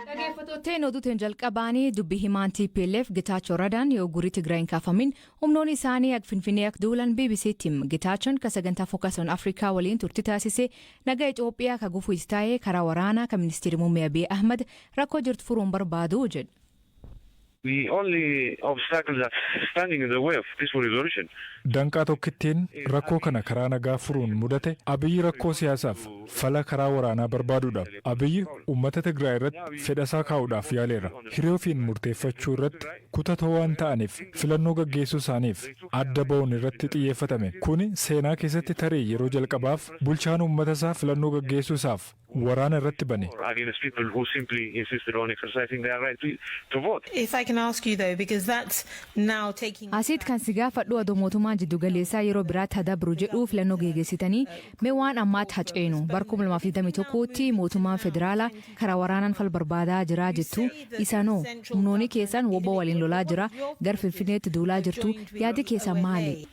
Dhaggeeffattootni oduutiin jalqabaanii dubbii himaan TPLF Getaachoo Radaan yoo gurii Tigraay hin kaafamin humnoonni isaanii Finfinnee akka duulan BBC'tti hima. Getaachoon kan sagantaa Focus on Africa waliin turtii taasisee nagaa Itoophiyaa kan gufuus taa'ee karaa waraanaa kan ministeerri muummee Abiy Ahmad rakkoo jirtu furuun barbaadu jedhe. The only obstacle that's standing in the way of peaceful resolution. Danqaa tokkittiin rakkoo kana karaa nagaa furuun mudate Abiyyi rakkoo siyaasaaf fala karaa waraanaa barbaaduudha. Abiyyi uummata Tigraay irratti fedhasaa kaa'uudhaaf yaaleera. Hiree ofiin murteeffachuu irratti kutatoo waan ta'aniif filannoo gaggeessuu isaaniif adda ba'uun irratti xiyyeeffatame. Kuni seenaa keessatti tarii yeroo jalqabaaf bulchaan uummata isaa filannoo gaggeessuu isaaf waraana irratti bane. Asiit kan si gaafadhu adoo mootummaan jiddu galeessaa yeroo biraatti hadabru jedhu filannoo geggeessitanii mee waan ammaatti haceenu bara 2021tti mootummaan federaalaa karaa waraanaan fal barbaadaa jira jettu isanoo humnoonni keessan wobbo waliin lolaa jira gar Finfinneetti duulaa jirtu yaadi keessan maali?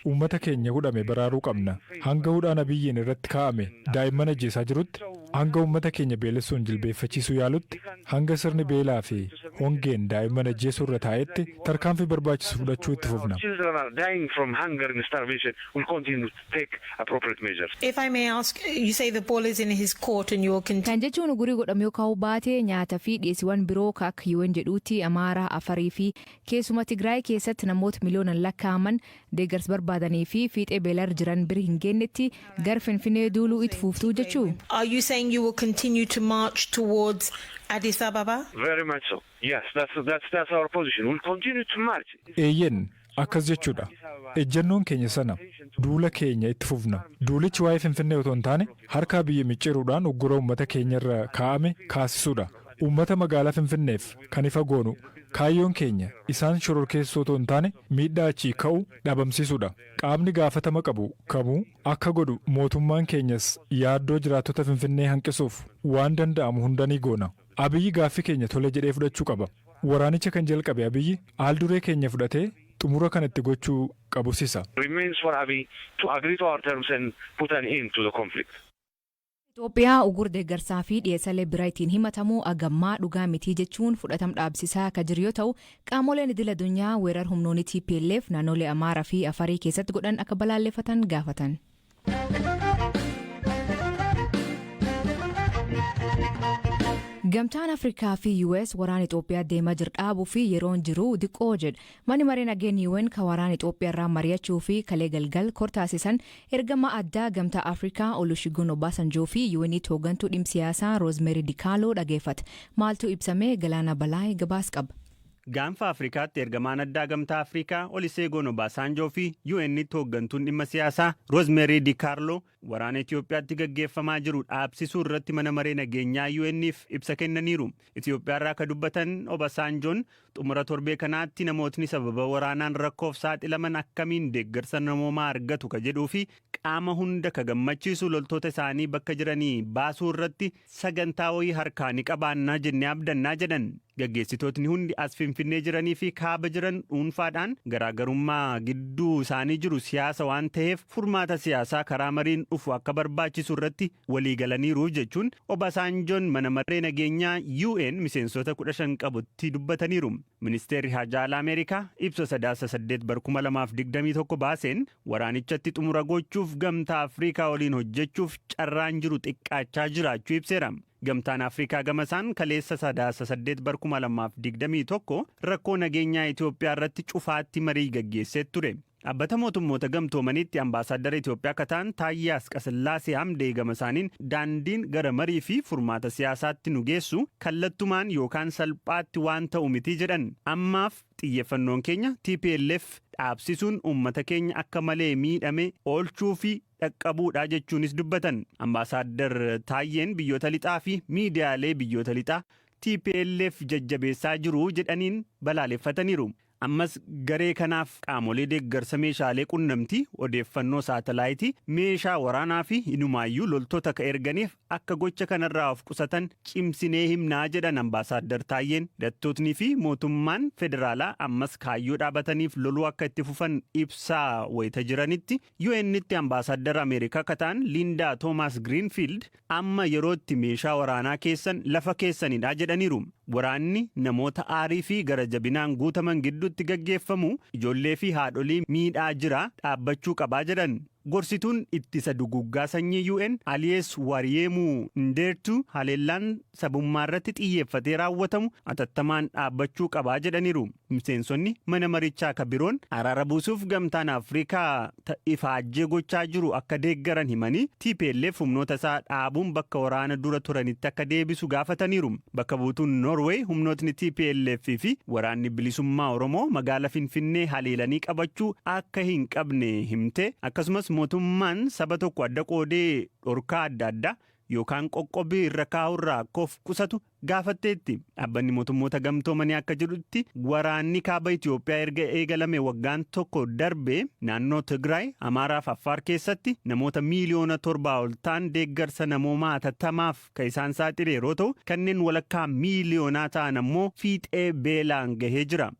Uummata keenya hudhame baraaruu qabna. Hanga hudhaan Abiyyiin irratti kaa'ame daa'imman ajjeesaa jirutti, hanga uummata keenya beelessuun jilbeeffachiisuu yaalutti, hanga sirni beelaa fi hongeen daa'imman ajjeesuu irra taa'etti tarkaanfii barbaachisu fudhachuu itti fufna. Kan jechuun gurii godhame yoo kaa'u baate nyaata fi dhiyeessiiwwan biroo akka UN jedhuutti Amaaraa, Afarii fi keessuma Tigraay keessatti namoota miliyoonaan lakkaa'aman deeggarsa barbaadanii fi fiixee beelar jiran bira hin geennetti gar Finfinnee duuluu itti fuftuu jechuu. Are you saying you will continue to march towards Addis Ababa? Very much so. Yes, that's our position. We'll continue to march. Eeyyen akkas jechuudha. Ejjennoon keenya sana duula keenya itti fufna. Duulichi waa'ee Finfinnee otoo hin taane harka biyya micciiruudhaan uggura uummata keenya irra kaa'ame kaasisuudha. Uummata magaalaa Finfinneef kan ifa goonu kaayyoon keenya isaan shororkeessoo otoo hin taane miidhaa achii ka'u dhabamsiisuudha. Qaamni gaafatama qabu kamuu akka godhu mootummaan keenyas yaaddoo jiraattota Finfinnee hanqisuuf waan danda'amu hunda ni goona. Abiyyi gaaffii keenya tole jedhee fudhachuu qaba. Waraanicha kan jalqabe Abiyyi aalduree keenya fudhatee xumura kan itti gochuu qabusisa. Remains for Abiy to agree to our terms and put an end to the conflict. Itoophiyaa ugur deeggarsaa fi dhiyeessalee biraa ittiin himatamu agammaa dhugaa mitii jechuun fudhatama dhaabsisaa akka jiru yoo ta'u qaamoleen idil addunyaa weerar humnoonni TPLF naannolee Amaaraa fi Afarii keessatti godhan akka balaaleffatan gaafatan. Gamtaan Afrikaa fi US waraan Itoophiyaa deemaa jir dhaabuu fi yeroon jiru diqoo jedha. Mani maree nageen UN kan waraan Itoophiyaa irraa mari'achuu fi kalee galgal kortaasisan ergama addaa gamtaa Afrikaa Olusegun Obasanjoo fi UN hoggantuu dhimma siyaasaa Rosemary Dikaaloo dhageeffate. Maaltu ibsamee Galaana Balaay gabaas qaba. Gaanfa Afrikaatti ergamaan addaa gamtaa Afrikaa Olusegun Obasanjoo fi UN hoggantuun dhimma siyaasaa Rosemary Dikaaloo waraana Itoophiyaatti gaggeeffamaa jiru dhaabsisuu irratti mana maree nageenyaa UN'if ibsa kennaniiru. Itoophiyaa irraa akka dubbatan Obasanjoon xumura torbee kanaatti namootni sababa waraanaan rakkoof saaxilaman akkamiin deeggarsa namoomaa argatu ka jedhuu fi qaama hunda ka gammachiisu loltoota isaanii bakka jiranii baasuu irratti sagantaa wayii harkaa ni qabaannaa jennee abdannaa jedhan. Gaggeessitootni hundi as Finfinnee jiranii fi kaaba jiran dhuunfaadhaan garaagarummaa gidduu isaanii jiru siyaasa waan ta'eef furmaata siyaasaa karaa mariin dhufu akka barbaachisu irratti walii galaniiru jechuun Obasanjoon mana maree nageenyaa UN miseensota 15 qabutti dubbataniiru. Ministeerri Haajaa Alaa Ameerikaa ibsa 8/2021 baaseen waraanichatti xumura gochuuf gamtaa Afrikaa waliin hojjechuuf carraan jiru xiqqaachaa jiraachuu ibseera. Gamtaan Afrikaa gamasaan kaleessa 8/2021 rakkoo nageenyaa Itoophiyaa irratti cufaatti marii gaggeessee ture. Dhaabbata mootummoota gamtoomanitti ambaasaadara Itoophiyaa kataan Taayyee Asqasillaasee Hamdee gamasaaniin daandiin gara marii fi furmaata siyaasaatti nu geessu kallattumaan yookaan salphaatti waan ta'u miti jedhan. Ammaaf xiyyeeffannoon keenya TPLF dhaabsisuun uummata keenya akka malee miidhame oolchuu fi dhaqqabuudha jechuunis dubbatan. Ambaasaadar Taayyeen biyyoota lixaa fi miidiyaalee biyyoota lixaa TPLF jajjabeessaa jiru jedhaniin balaaleffataniiru. ammas garee kanaaf qaamolee deeggarsa meeshaalee qunnamtii odeeffannoo saatalaayitii meeshaa waraanaa fi inumaayyuu loltoota ka erganiif akka gocha kanarraa of qusatan cimsinee himnaa jedhan ambaasaaddar Taayyeen hidhattootni fi mootummaan federaalaa ammas kaayyoo dhaabataniif loluu akka itti fufan ibsaa wayita jiranitti UN'tti ambaasaaddar Ameerikaa kataan Lindaa Toomaas Greenfield amma yerootti meeshaa waraanaa keessan lafa keessanidha jedhaniiru. Waraanni namoota aarii fi gara jabinaan guutaman gidduutti gaggeeffamu ijoollee fi haadholii miidhaa jira dhaabbachuu qabaa jedhan. Gorsituun ittisa duguggaa sanyii UN Aliyees Wariyemuu Ndeertu haleellaan sabummaa irratti xiyyeeffatee raawwatamu atattamaan dhaabbachuu qabaa jedhaniiru. Miseensonni mana marichaa kabiroon araara buusuuf gamtaan Afrikaa ifaajjee gochaa jiru akka deeggaran himanii TPLF humnoota isaa dhaabuun bakka waraana dura turanitti akka deebisu gaafataniiru. Bakka buutuun Norway humnootni TPLF fi waraanni bilisummaa Oromoo magaala Finfinnee haleelanii qabachuu akka hin qabne himte akkasumas mootummaan saba tokko adda qoodee dhorkaa adda addaa yookaan qoqqobii irra kaa'urraa akka of qusatu gaafatteetti. Dhaabbanni mootummoota gamtoomanii akka jedhutti waraanni kaaba Itoophiyaa erga eegalame waggaan tokko darbe naannoo Tigraay, Amaaraa fi Affaar keessatti namoota miiliyoona 7 ol ta'an deeggarsa namoomaa atattamaaf kan isaan saaxile yeroo ta'u kanneen walakkaa miiliyoonaa ta'an ammoo fiixee beelaan gahee jira.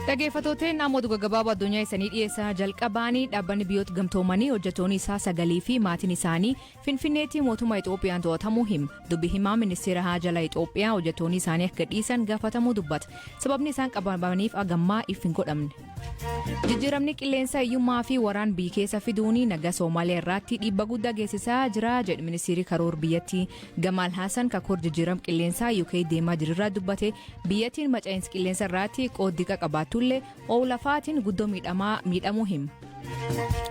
Dhaggeeffattoonni namoota gaggabaaboo addunyaa isaanii dhiyeessaa jalqabaanii dhaabbanni biyyoota gamtoomanii hojjettoonni isaa 9 fi maatiin isaanii Finfinneetti mootummaa Itoophiyaan to'atamuu hima. Dubbi himaa ministeera haajala Itoophiyaa hojjettoonni isaanii akka dhiisan gaafatamuu dubbata. Sababni isaan qabamaniif agammaa if hin godhamne. Jijjiiramni qilleensa hiyyummaa fi waraan biyya keessa fiduun nagaa Soomaaliyaa irratti dhiibbaa guddaa geessisaa jira jedhu ministeerri karoora biyyattii. Gamaal Haasan kakoor jijjiiram qilleensaa UK deemaa jirurraa dubbate biyyattiin macaa'insa qilleensa irratti qooddiqa qabaatullee oolafaatiin guddoo miidhamuu hima.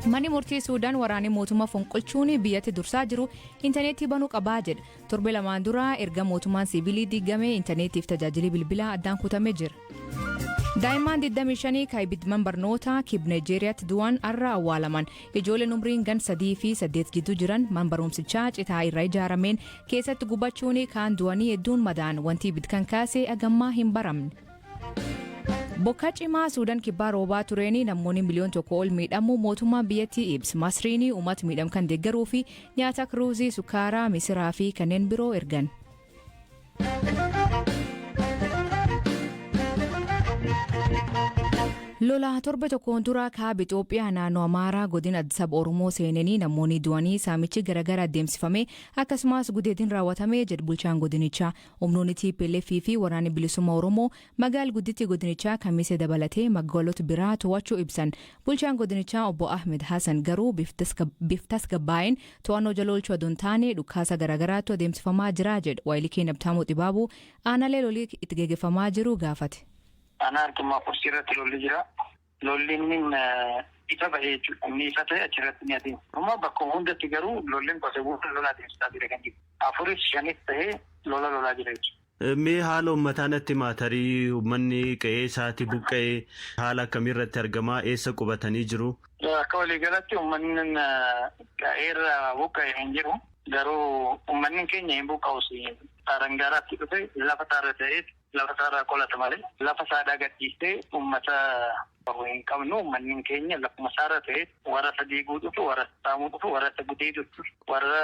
Manni murtii Suudaan waraanni mootummaa fonqolchuun biyyatti dursaa jiru intarneetii banuu qabaa jedha. Torbe lamaan dura erga mootummaan siviilii diigame intarneetiif tajaajilli bilbilaa addaan kutamee jira. Daa'imman 25 kaayibidman barnoota kib Nigeeriyaatti du'an har'a awwaalaman. Ijoolleen umriin gan 3 fi 8 gidduu jiran man barumsichaa citaa irraa ijaarameen keessatti gubachuun kaan du'anii hedduun madaan wanti bitkan kaasee agammaa hin baramne. Bokka cimaa Suudaan kibbaa roobaa tureeni namoonni miliyoon 1 ol miidhamu mootummaan biyyattii ibsa. Masriin uummata miidhamkan deeggaruu fi nyaata kiruuzii, sukaaraa, misiraa fi kanneen biroo ergan. Lola torbe tokkoon dura kaaba Itoophiyaa naannoo Amaaraa godina Addis Ababa Oromoo seenanii namoonni du'anii saamichi garagara adeemsifame akkasumas gudeetiin raawwatame jedhu bulchaan godinichaa. Humnoonni TPLF fi waraanni bilisummaa Oromoo magaala gudditti godinichaa kamisee dabalatee magaalota biraa to'achuu ibsan. Bulchaan godinichaa obbo Ahmed Hassan garuu biftas gabbaa'een to'annoo jala oolchuu aduun taane dhukaasa garagaraatu adeemsifamaa jira jedhu Waayilikee Nabtaamuu Xibaabuu aanaalee lolii itti gaggeeffamaa jiru gaafate. Ana argama kursii irratti lolli jira. Lolli inni ifa bahee jechuudha. Inni ifa ta'e achirratti ni adeema. Amma bakka hundatti garuu lolleen gosa guutuu lola adeemsisaa jira kan jiru. 4-5 ta'ee lolaa jira jechuudha. Mee haala uummataa natti maatarii uummanni qe'ee isaatti buqqa'ee haala akkamiirratti argamaa eessa qubatanii jiru? Akka waliigalatti uummanni qe'eerra buqqa'e hin jiru. Garuu uummanni keenya hin buqqa'us Arangaaraatti dhufe lafa taarra ta'ee lafa taarraa qolata malee lafa saadhaa gadhiistee uummata hin qabnu uummanni keenya lafuma saarra ta'ee warra sadii guutuuf warra saamuu dhufu warra sagudee dhufu warra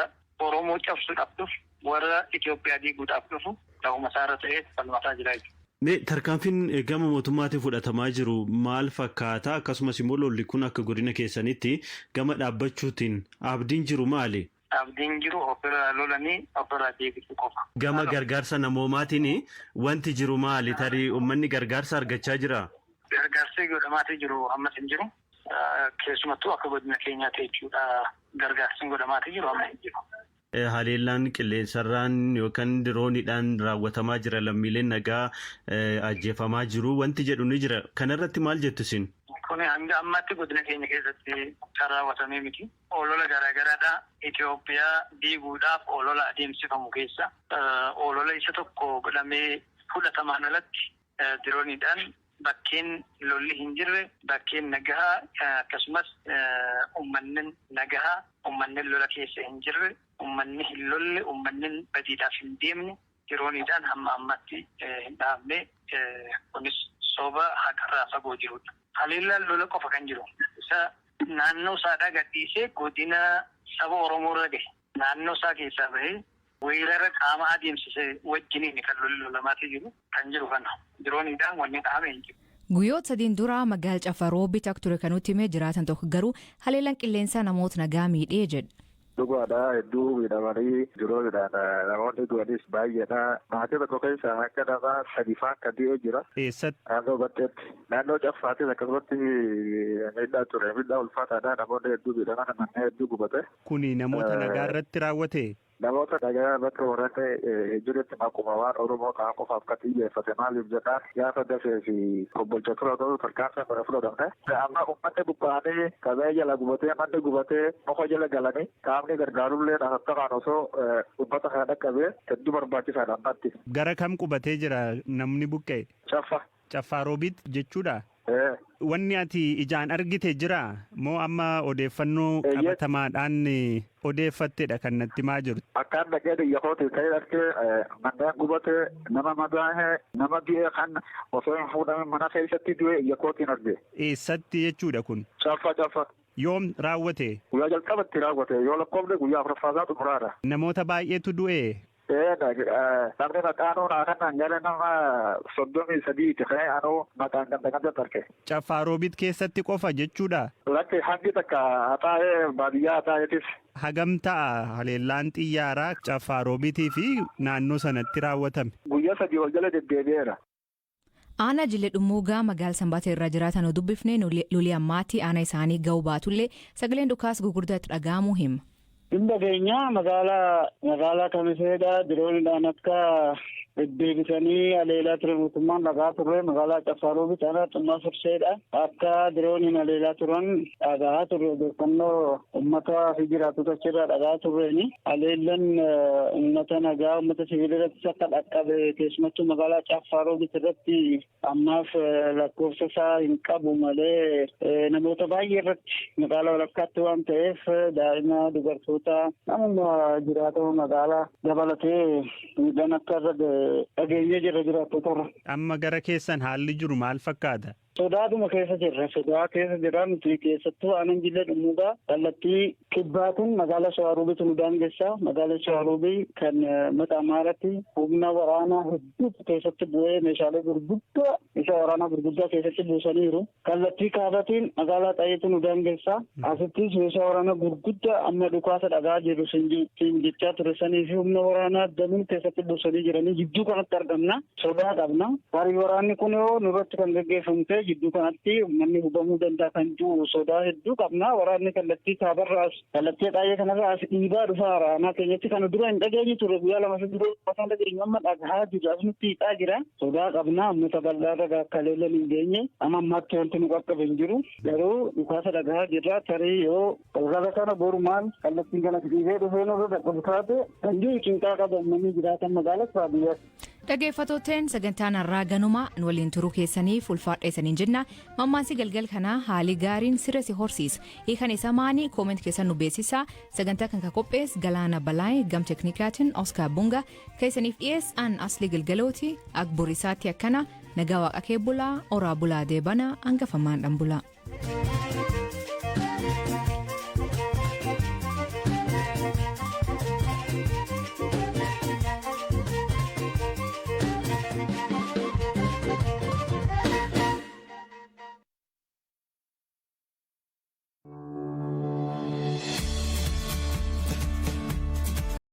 Oromoo cabsuudhaaf dhufu warra Itoophiyaa diiguudhaaf dhufu lafuma saarra ta'ee falmataa jira jechuudha. Tarkaanfiin gama mootummaatiin fudhatamaa jiru maal fakkaata akkasumas immoo lolli kun akka godina keessanitti gama dhaabbachuutiin abdiin jiru maali? Abdiin jiru ofirraa lolanii ofirraa deebisuu qofa. Gama gargaarsa namoomaatiin wanti jiru maali? Tarii uummanni gargaarsa argachaa jira? Gargaarsi godhamaatii jiru ammas hin jiru. Keessumattuu akka godina keenyaatti jechuudha gargaarsi godhamaatii jiru amma hin jiru. Haleellaan qilleensarraan yookaan dirooniidhaan raawwatamaa jira lammiileen nagaa ajjeefamaa jiru wanti jedhu ni jira. Kanarratti maal jettu isin? Kun hanga ammatti godina keenya keessatti kan raawwatamee miti. Olola garaagaraadha. Itoophiyaa diiguudhaaf olola adeemsifamu keessa olola isa tokko godhamee fudhatamaan alatti dirooniidhaan bakkeen lolli hin jirre bakkeen nagahaa akkasumas uummanni nagahaa uummanni lola keessa hin jirre uummanni hin lolle uummanni badiidhaaf hin deemne yerooniidhaan hamma ammatti hin dhaabne kunis soba haqarraa fagoo jirudha. Haleellaan lola qofa kan jiru. Isa naannoo isaadhaa gadhiisee godina saba Oromoo irra gahe. Naannoo isaa keessaa bahee weerara qaama adeemsise wajjiniin kan lolamaatee jiru kan jiru kana. Yerooniidhaan wanni dhaabee hin jiru. Guyyoota sadiin dura magaala Cafaroobitti akka ture kan nutti himee jiraatan tokko garuu haleellaan qilleensaa namoota nagaa miidhee jedha. Dhugaadha hedduu miidhamanii jiruudhaan namoonni du'anis baay'eedha. Maatii tokko keessa akka nama sadi fa'aa akka dhi'oo jira. Eessatti? Naannoo Batteetti. Naannoo Caffaattis akkasumatti miidhaa ture. Miidhaa ulfaataadha. Namoonni hedduu miidhaman manneen hedduu gubate. Kuni namoota nagaa irratti raawwate? Namoota nagaa irratti warreen jirutti akkuma waan Oromoo ta'an qofaaf kan xiyyeeffate maaliif jedhaan gaafa dafee fi obbolcha tura ta'uu tarkaanfii bara fudhatamne. Amma uummanni buqqa'anii qabee jala gubatee manni gubatee muka jala galanii qaamni gargaarullee dhaabbataan osoo uummata kana dhaqqabee hedduu barbaachisaadha ammatti. Gara kam qubatee jira namni buqqa'e? Caffa. Cafaroobitti jechuudha? Wanni ati ijaan argite jira moo amma odeeffannoo qabatamaadhaan odeeffattedha kan natti himaa jiru? Akkaan dhaqee biyyakooti ta'ee argee manneen gubatee nama madaa'ee nama du'e kan osoo hin fuudhamin mana keessatti du'e biyyakootiin arge. Eessatti jechuudha kun? Caffa. Yoom raawwate? Guyyaa jalqabatti raawwate yoo lakkoofne guyyaa afuraffaatu xumuraadha. Namoota baay'eetu du'e? Namni maqaanuu naannoo gara nama 33 ta'ee anuu maqaan ganda tarke. Cafaroobitti keessatti qofa jechuudha? Lakki hangi takka haxaa'ee baadiyyaa haxaa'eetis. Hagam ta'a haleellaan xiyyaaraa Cafaroobitii fi naannoo sanatti raawwatame? Guyyaa 3 ol jala deddeebi'eera. Aanaa Jilee Dhummuugaa magaala Sanbaatee irra jiraatan dubbifnee lolii ammaatti aanaa isaanii ga'uu baatullee sagaleen dhukaas gurguddaatti dhaga'amuu hima. Dhimma keenya magaalaa Kamiseedha. Diroonidhaan akka deddeebisanii haleelaa ture mootummaan dhagaa turre magaalaa Cafaroobitti aanaa xummaa Firseedha. Akka dirooniin haleelaa turan dhagaa turre odeeffannoo uummataa fi jiraattota achirraa dhagaa turreeni. Haleellaan uummata nagaa uummata sibiila irrattis akka dhaqqabe keessumattuu magaalaa Cafaroobitti irratti ammaaf lakkoofsa isaa hin qabu malee namoota baay'ee irratti magaalaa walakkaatti waan ta'eef daa'ima dubartoota namuma jiraatama magaalaa dabalatee miidhaan akka irra dhageenyee jirra jiraattota. Amma gara keessan haalli jiru maal fakkaata? Sodaadhuma keessa jirra. Sodaa keessa jirra nuti keessattuu aanaan Jilee Dhummuugaa kallattii kibbaatiin magaalaa Shawaaroobiitu nu daangessaa. Magaalaa Shawaaroobii kan mata Amaaratti humna waraanaa hedduutu keessatti bu'ee meeshaalee gurguddaa isa waraanaa gurguddaa keessatti buusaniiru. Kallattii kaabaatiin magaalaa Xaayyeetu nu daangessaa. Asittis meeshaa waraanaa gurguddaa amma dhukaasa dhagaa jiru siin jechaa ture sanii fi humna waraanaa danuun keessatti buusanii jiranii jidduu kanatti argamna. Sodaa qabna. Garii waraanni kun yoo nurratti kan gaggeeffamte jidduu kanatti uummanni hubamuu danda'a kan jiru sodaa hedduu qabna. Waraanni kallattii kaabarraas kallattii Xaayyee kanarraas dhiibaa dhufa waraanaa keenyatti kana dura hin dhageenye ture guyyaa lama dura afaan dhageenyu amma dhagahaa jiru as nutti hiixaa jira. Sodaa qabna uummata bal'aarra akka leellan hin geenye amma ammaatti wanti nu qaqqabe hin jiru garuu dhukaasa dhagahaa jirra tarii yoo qalqaba kana boru maal kallattiin kana dhiibee dhufee nurra dhaqqabu taate kan jiru cinqaa qaba uummanni jiraatan magaalaa baadiyyaatti. Dhaggeeffattootteen sagantaan har'aa ganuma waliin turuu keessaniif ulfaadheessaniin jenna. Mammaansi galgal kanaa haalii gaariin sirra si horsiisa. Hiikan isa maanii kooment keessan nu beeksisaa. Sagantaa kan qophees Galaana Balaay gam teknikaatiin Oskar Bunga keessaniif dhiyees an Asli Galgalooti Akburisaatti akkana nagaa waaqa kee bulaa oraa bulaa deebana hangafamaan dhan bulaa.